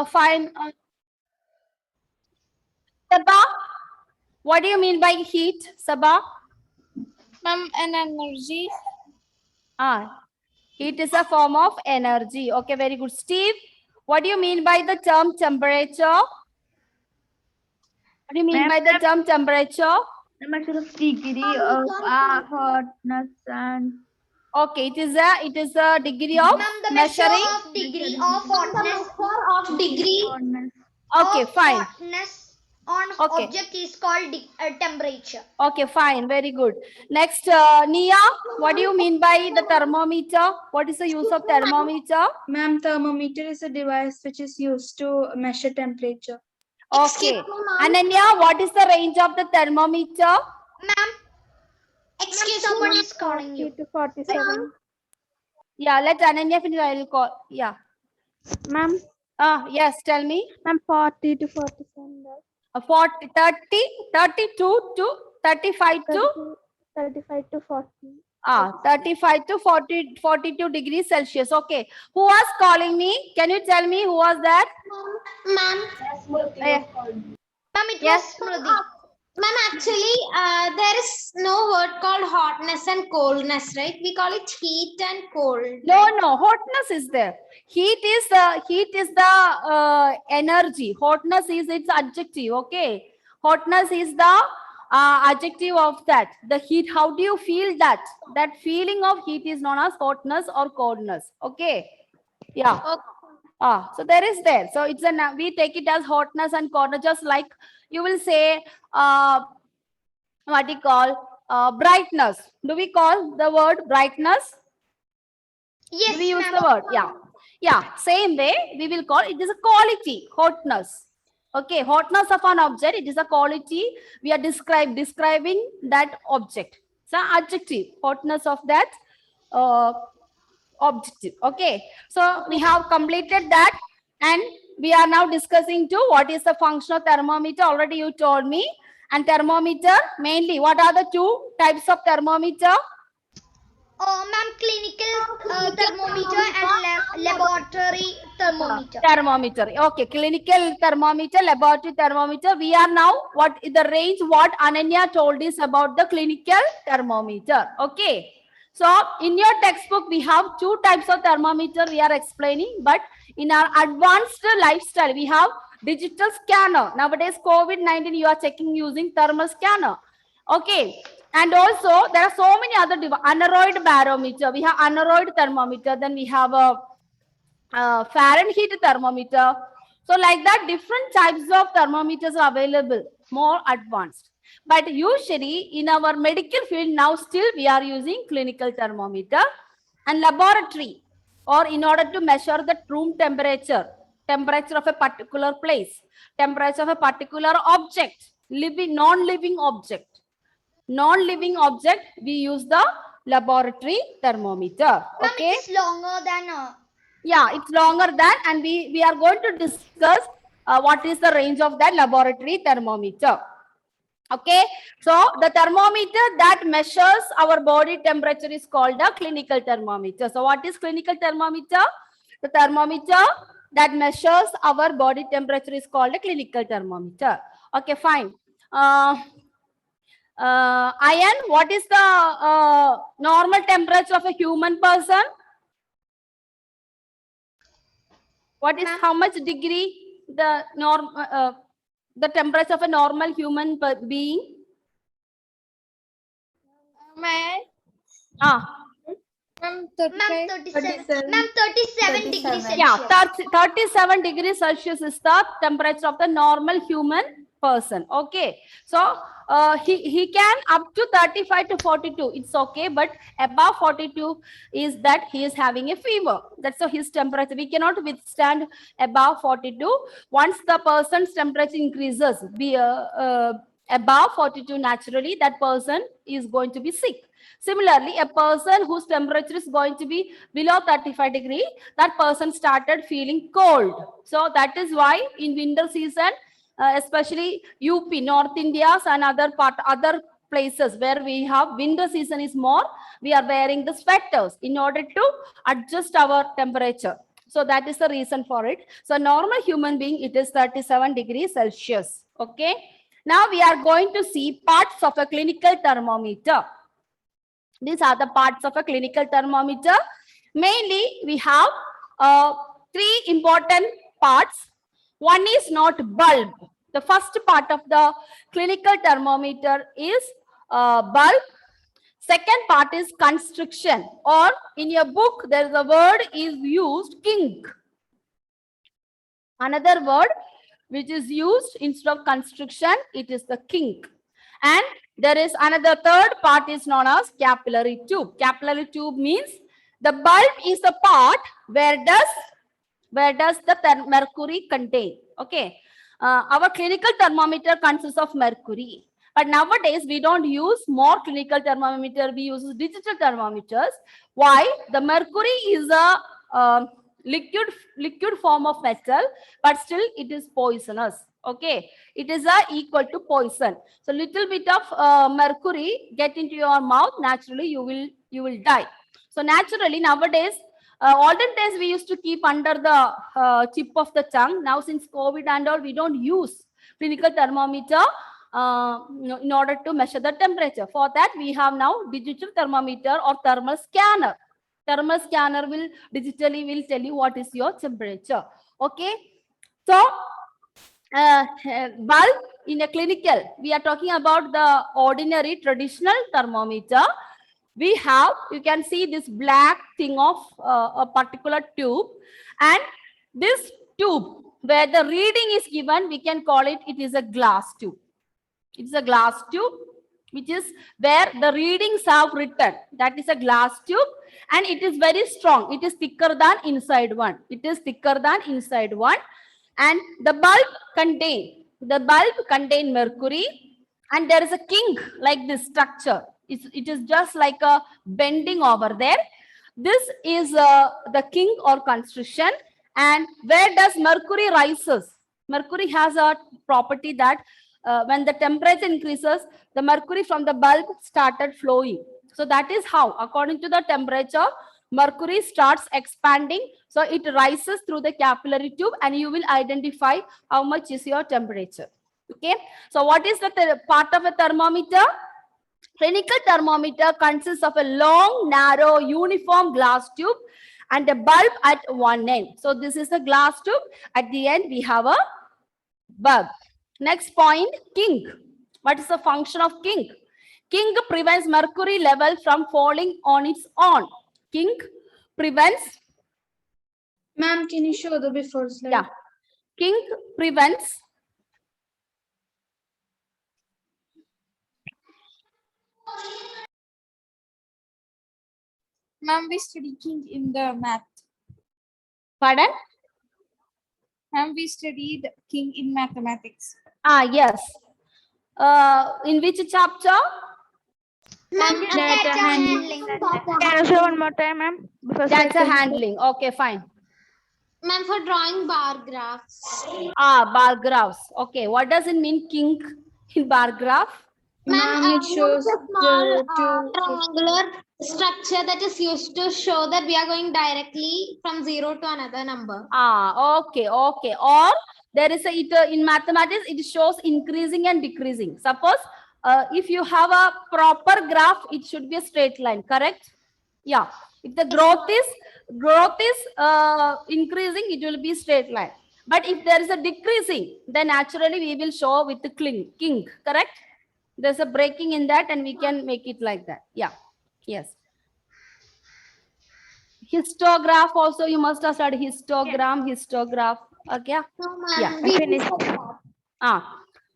Fine. Sabah, what do you mean by heat, Sabah? Ma'am, an energy. Heat is a form of energy. Okay, very good. Steve, what do you mean by the term temperature? What do you mean by the term temperature? The measure of degree of hotness and. Okay, it is a degree of measuring. Degree of hotness. Okay, fine. Hotness on Okay. object is called temperature. Okay, fine. Very good. Next, Nia, what do you mean by the thermometer? What is the use of thermometer? Ma'am, thermometer is a device which is used to measure temperature. Okay. Ananya, what is the range of the thermometer? Ma'am, someone is calling you. 40 to 47. Yeah, let Ananya finish. I will call. Yeah. Ma'am, Yes, tell me. ma'am, 40 to 47. 40, 30, 32 to 35 to 35 to 40. 35 to 40, 42 degrees Celsius. Okay. Who was calling me? Can you tell me who was that? Ma'am, it was Smriti. Ma'am, actually, there is no word called hotness and coldness, right? We call it heat and cold. No, hotness is there. Heat is the energy. Hotness is its adjective. Okay. Hotness is the adjective of that. The heat. How do you feel that? That feeling of heat is known as hotness or coldness. Okay. Yeah. Okay. So there is there. So it's we take it as hotness and coldness, just like you will say what do you call brightness. Do we call the word brightness? Yes, Do we use the word? Yeah. Same way we will call it is a quality, hotness. Okay, hotness of an object, it is a quality. We are describing that object. So adjective, hotness of that objective. Okay, so we have completed that, and we are now discussing to what is the function of thermometer. Already you told me. And thermometer, mainly, what are the two types of thermometer? Ma'am, clinical thermometer and laboratory thermometer. Thermometer. Okay, clinical thermometer, laboratory thermometer. We are now, what is the range, what Ananya told us about the clinical thermometer. Okay. So, in your textbook, we have two types of thermometer we are explaining, but in our advanced lifestyle, we have digital scanner. Nowadays, COVID-19, you are checking using thermal scanner. Okay. And also, there are so many other aneroid barometer. We have aneroid thermometer. Then we have a Fahrenheit thermometer. So like that, different types of thermometers are available, more advanced. But usually in our medical field now still we are using clinical thermometer and laboratory, or in order to measure the room temperature of a particular place, temperature of a particular object, non-living object. Non-living object, we use the laboratory thermometer. Okay. It's longer than yeah, it's longer than, and we are going to discuss what is the range of that laboratory thermometer. Okay, so the thermometer that measures our body temperature is called a clinical thermometer. So what is clinical thermometer? The thermometer that measures our body temperature is called a clinical thermometer. Okay, fine. Ayan, what is the normal temperature of a human person? What is how much degree the the temperature of a normal human being? Ma'am, 37 degrees Celsius. Yeah, 37 degrees Celsius is the temperature of the normal human person. Okay, so he can up to 35 to 42. It's okay, but above 42 is that he is having a fever. That's so his temperature. We cannot withstand above 42. Once the person's temperature increases above 42, naturally that person is going to be sick. Similarly, a person whose temperature is going to be below 35 degrees, that person started feeling cold. So that is why in winter season, especially UP, North India and other places where we have winter season is more, we are wearing the sweaters in order to adjust our temperature. So that is the reason for it. So normal human being, it is 37 degrees Celsius. Okay. Now we are going to see parts of a clinical thermometer. These are the parts of a clinical thermometer. Mainly, we have three important parts. One is not bulb. The first part of the clinical thermometer is bulb. Second part is constriction, or in your book, there is a word is used, kink. Another word which is used instead of constriction, it is the kink. And there is another third part is known as capillary tube. Capillary tube means the bulb is the part where does the mercury contain. Okay. Our clinical thermometer consists of mercury. But nowadays, we don't use more clinical thermometer. We use digital thermometers. Why? The mercury is a liquid form of metal, but still it is poisonous. Okay, it is equal to poison. So little bit of mercury get into your mouth, naturally you will die. So naturally nowadays, olden days we used to keep under the tip of the tongue. Now since COVID and all, we don't use clinical thermometer in order to measure the temperature. For that we have now digital thermometer or thermal scanner. Thermal scanner will digitally tell you what is your temperature. Okay, so bulb in a clinical, we are talking about the ordinary traditional thermometer. We have, you can see this black thing of a particular tube, and this tube where the reading is given, we can call it, it is a glass tube. It's a glass tube, which is where the readings have written. That is a glass tube, and it is very strong. It is thicker than inside one. It is thicker than inside one. And the bulb contain mercury, and there is a kink like this structure. It is just like a bending over there. This is the kink or constriction. And where does mercury rises? Mercury has a property that when the temperature increases, the mercury from the bulb started flowing. So that is how, according to the temperature, mercury starts expanding. So it rises through the capillary tube, and you will identify how much is your temperature. Okay. So what is the part of a thermometer? Clinical thermometer consists of a long, narrow, uniform glass tube and a bulb at one end. So this is the glass tube. At the end, we have a bulb. Next point, kink. What is the function of kink? Kink prevents mercury level from falling on its own. Kink prevents. Ma'am, can you show the before slide? Yeah. Kink prevents. Ma'am, we study kink in the math. Pardon? Ma'am, we studied kink in mathematics. Yes. In which chapter? Ma'am, Data handling. Can you say one more time, ma'am? Because I Data couldn't- handling. Okay, fine. Ma'am, for drawing bar graphs. Bar graphs. Okay, what does it mean, kink in bar graph? Ma'am, it shows a small the two. triangular structure that is used to show that we are going directly from 0 to another number. Okay. Or there is in mathematics, it shows increasing and decreasing. Suppose if you have a proper graph, it should be a straight line, correct? Yeah. If the growth is increasing, it will be straight line. But if there is a decreasing, then naturally we will show with the kink, correct? There's a breaking in that, and we can make it like that. Yeah. Yes. Histograph also, you must have studied histograph. Okay. No, ma'am. Yeah, we finished.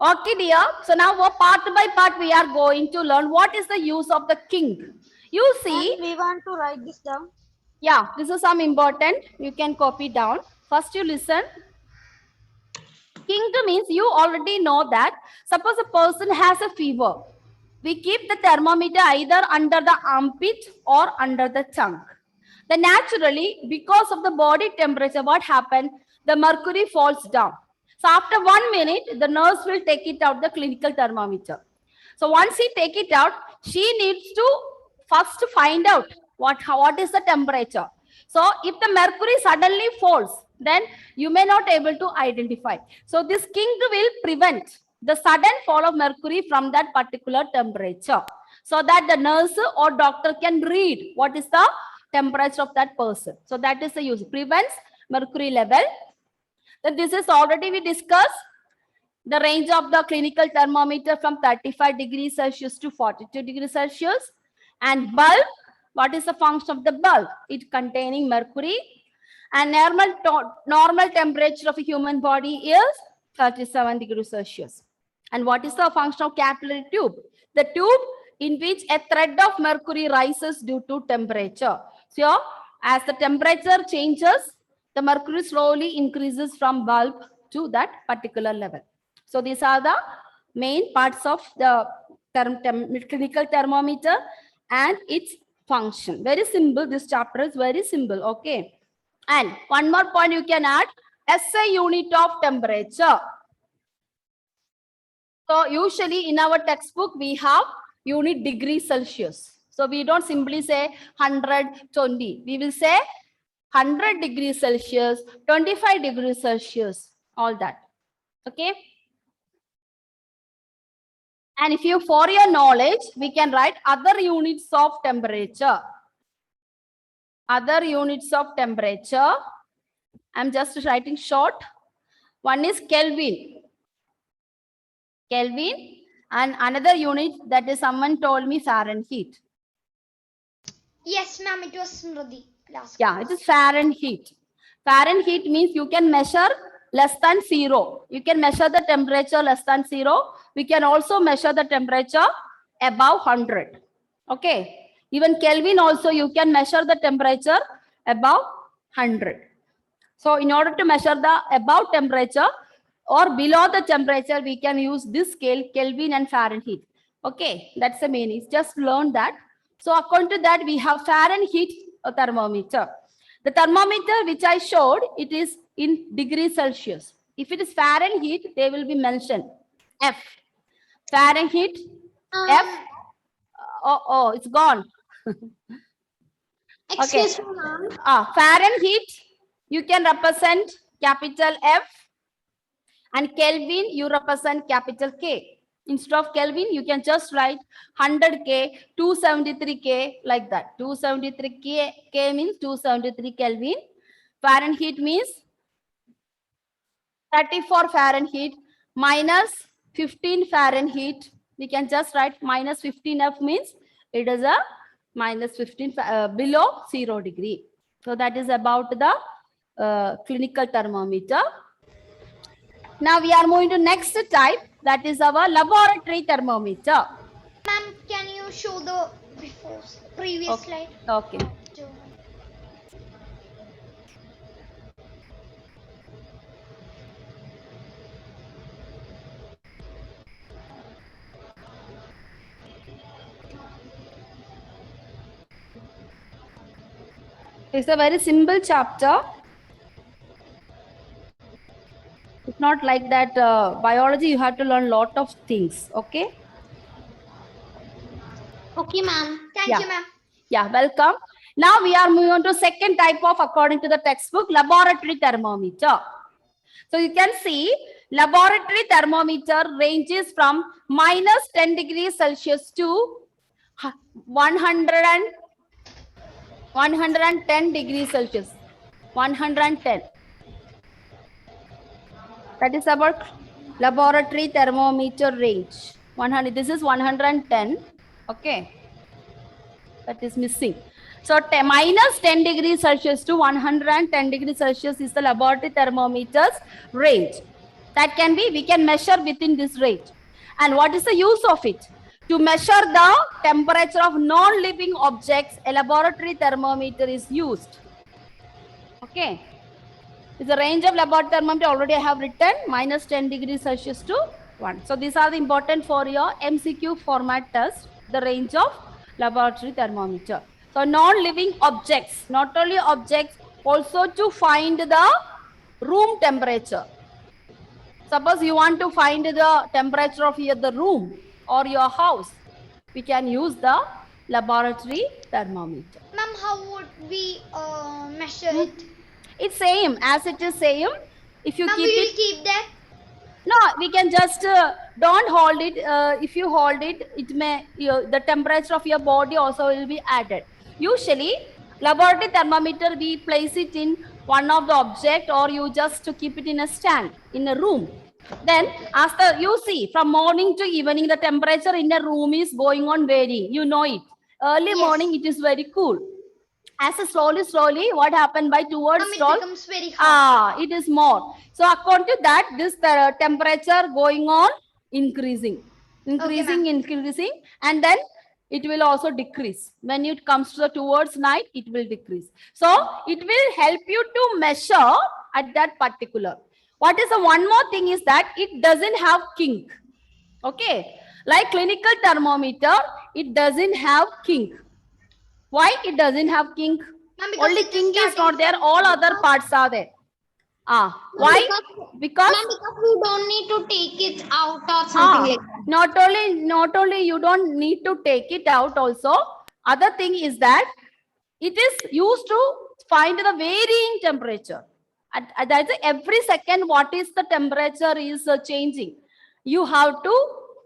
Okay, dear. So now part by part we are going to learn what is the use of the kink. You see, We want to write this down. yeah, this is some important. You can copy down. First you listen. Kink means you already know that. Suppose a person has a fever. We keep the thermometer either under the armpit or under the tongue. Then naturally, because of the body temperature, what happened? The mercury falls down. So after 1 minute, the nurse will take it out, the clinical thermometer. So once he take it out, she needs to first find out what is the temperature. So if the mercury suddenly falls, then you may not able to identify. So this king will prevent the sudden fall of mercury from that particular temperature, so that the nurse or doctor can read what is the temperature of that person. So that is the use. Prevents mercury level. Then this is already we discussed the range of the clinical thermometer from 35 degrees Celsius to 42 degrees Celsius. And bulb, what is the function of the bulb? It containing mercury. And normal temperature of a human body is 37 degrees Celsius. And what is the function of capillary tube? The tube in which a thread of mercury rises due to temperature. So as the temperature changes, the mercury slowly increases from bulb to that particular level. So these are the main parts of the clinical thermometer and its function. Very simple. This chapter is very simple. Okay. And one more point you can add, SI unit of temperature. So usually in our textbook, we have unit degree Celsius. So we don't simply say 120. We will say 100 degrees Celsius, 25 degrees Celsius, all that. Okay. And if you, for your knowledge, we can write other units of temperature. Other units of temperature. I'm just writing short. One is Kelvin. Kelvin. And another unit that is someone told me Fahrenheit. Yes, ma'am, it was Smriti. Yeah, it is Fahrenheit. Fahrenheit means you can measure less than 0. You can measure the temperature less than 0. We can also measure the temperature above 100. Okay. Even Kelvin also you can measure the temperature above 100. So in order to measure the above temperature or below the temperature, we can use this scale, Kelvin and Fahrenheit. Okay, that's the meaning. Just learn that. So according to that, we have Fahrenheit thermometer. The thermometer which I showed, it is in degrees Celsius. If it is Fahrenheit, they will be mentioned. F. Fahrenheit, F. Oh, it's gone. Excuse me, ma'am. Fahrenheit, you can represent capital F. And Kelvin, you represent capital K. Instead of Kelvin, you can just write 100K, 273K, like that. 273K K means 273 Kelvin. Fahrenheit means 34 Fahrenheit minus 15 Fahrenheit. We can just write minus 15F means it is a minus 15 below 0 degree. So that is about the clinical thermometer. Now we are moving to next type, that is our laboratory thermometer. Ma'am, can you show the previous slide? Okay. It's a very simple chapter. It's not like that biology, you have to learn lot of things. Okay. Okay, ma'am. Thank Yeah. you, ma'am. Yeah, welcome. Now we are moving on to second type of, according to the textbook, laboratory thermometer. So you can see laboratory thermometer ranges from minus 10 degrees Celsius to 110 degrees Celsius. 110. That is about laboratory thermometer range. 100. This is 110. Okay. That is missing. So minus 10 degrees Celsius to 110 degrees Celsius is the laboratory thermometer's range. That can be, we can measure within this range. And what is the use of it? To measure the temperature of non-living objects, a laboratory thermometer is used. Okay. It's the range of laboratory thermometer already I have written, minus 10 degrees Celsius to 1. So these are the important for your MCQ format test, the range of laboratory thermometer. So non-living objects, not only objects, also to find the room temperature. Suppose you want to find the temperature of the room or your house, we can use the laboratory thermometer. Ma'am, how would we measure it? It's same as it is same. If you Ma'am, keep we will it, keep that. no, we can just don't hold it. If you hold it, it may the temperature of your body also will be added. Usually, laboratory thermometer we place it in one of the object, or you just to keep it in a stand in a room. Then, as the you see from morning to evening, the temperature in the room is going on varying. You know it. Early Yes. morning, it is very cool. As a slowly, what happened by towards Ma'am, it stall? becomes very hot. It is more. So according to that, this temperature going on increasing, increasing, and then it will also decrease. When it comes to the towards night, it will decrease. So it will help you to measure at that particular. What is the one more thing is that it doesn't have kink. Okay, like clinical thermometer, it doesn't have kink. Why it doesn't have kink? Ma'am, because Only it is kink is starting not there. from- All other parts are there. Why? Because Ma'am, because we don't need to take it out or something like that. not only you don't need to take it out. Also, other thing is that it is used to find the varying temperature. That's every second. What is the temperature is changing? You have to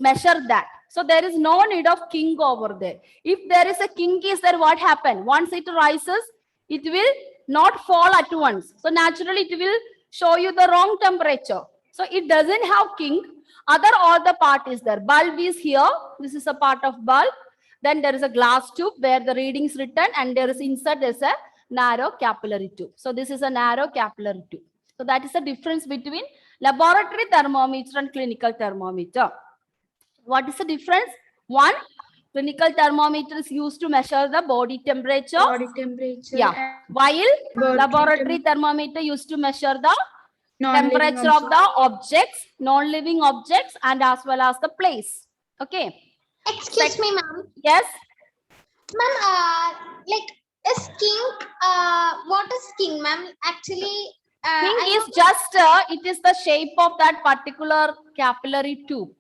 measure that. So there is no need of kink over there. If there is a kink, is there what happen? Once it rises, it will not fall at once. So naturally, it will show you the wrong temperature. So it doesn't have kink. All the part is there. Bulb is here. This is a part of bulb. Then there is a glass tube where the reading is written, and there is inside there's a narrow capillary tube. So this is a narrow capillary tube. So that is the difference between laboratory thermometer and clinical thermometer. What is the difference? One, clinical thermometer is used to measure the body temperature. Body temperature. Yeah. and While body laboratory thermometer used to measure the non-living temperature of the objects, non-living objects, and as well as the place. Okay. Excuse me, ma'am. Yes. Ma'am, like, is kink, what is kink, ma'am? Actually, Kink I is just, it is the shape of that particular capillary tube.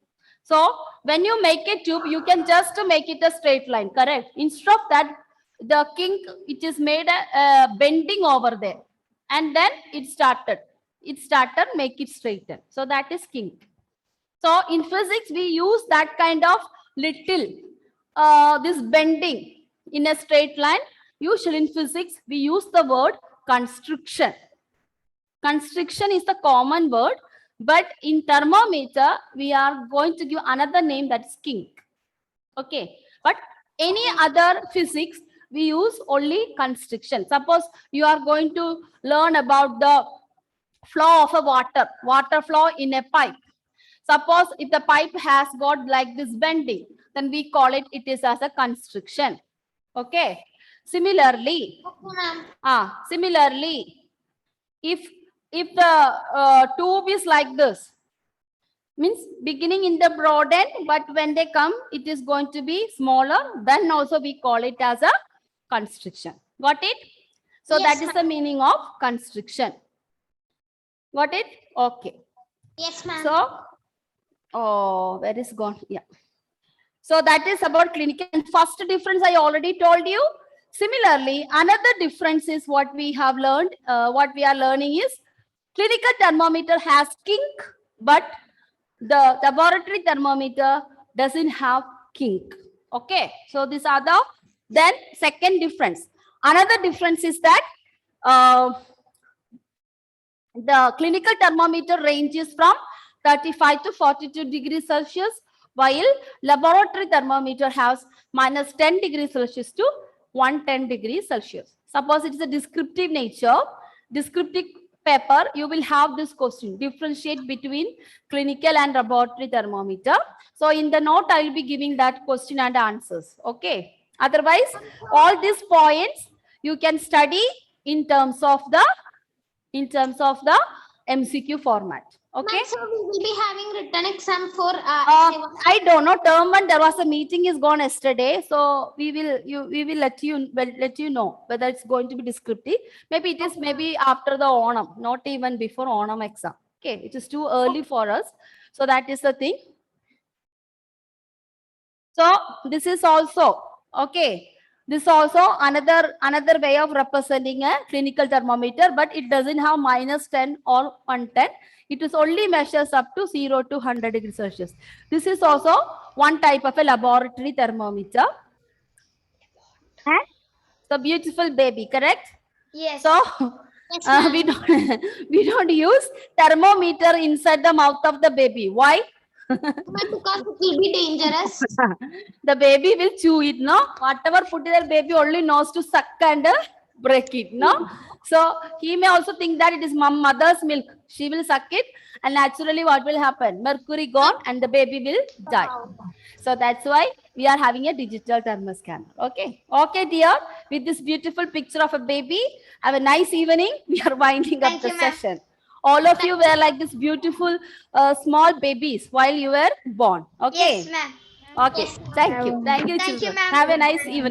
So when you make a tube, you can just make it a straight line, correct? Instead of that, the kink, it is made a bending over there. And then it started make it straighten. So that is kink. So in physics, we use that kind of little, this bending in a straight line. Usually in physics, we use the word constriction. Constriction is the common word, but in thermometer, we are going to give another name, that's kink. Okay, but any other physics, we use only constriction. Suppose you are going to learn about the flow of a water flow in a pipe. Suppose if the pipe has got like this bending, then we call it is as a constriction. Okay. Similarly, if the tube is like this, means beginning in the broad end, but when they come, it is going to be smaller. Then also we call it as a constriction. Got it? So Yes, that is the meaning of constriction. Got it? Okay. yes, ma'am. So, where is gone? Yeah. So that is about clinical. And first difference I already told you. Similarly, another difference is what we have learned. What we are learning is clinical thermometer has kink, but the laboratory thermometer doesn't have kink. Okay. So these are the then second difference. Another difference is that the clinical thermometer ranges from 35 to 42 degrees Celsius, while laboratory thermometer has minus 10 degrees Celsius to 110 degrees Celsius. Suppose it is a descriptive nature, descriptive paper, you will have this question, differentiate between clinical and laboratory thermometer. So in the note, I will be giving that question and answers. Okay. Otherwise, all these points you can study in terms of the MCQ format. Okay. Ma'am, so we will be having written exam for I don't know. Term one, there was a meeting is gone yesterday, so we will let you know whether it's going to be descriptive. Maybe it is after the Onam, not even before Onam exam. Okay, it is too early for us, so that is the thing. So this is also Okay. This also another way of representing a clinical thermometer, but it doesn't have -10 or 110. It is only measures up to 0 to 100 degrees Celsius. This is also one type of a laboratory thermometer. So beautiful baby, correct? Yes. So Yes, ma'am. we don't use thermometer inside the mouth of the baby. Why? Ma'am, because it will be dangerous. The baby will chew it, no? Whatever put in the baby only knows to suck and break it, no? So he may also think that it is mother's milk. She will suck it, and naturally what will happen? Mercury gone and the baby will die. So that's why we are having a digital thermoscanner. Okay. Okay, dear. With this beautiful picture of a baby, have a nice evening. We are winding up Thank the you, ma'am. session. All of you were like this beautiful small babies while you were born. Okay. Yes, ma'am. Okay. Yes. Thank you. Thank you, Thank you, children. ma'am. Have a nice evening.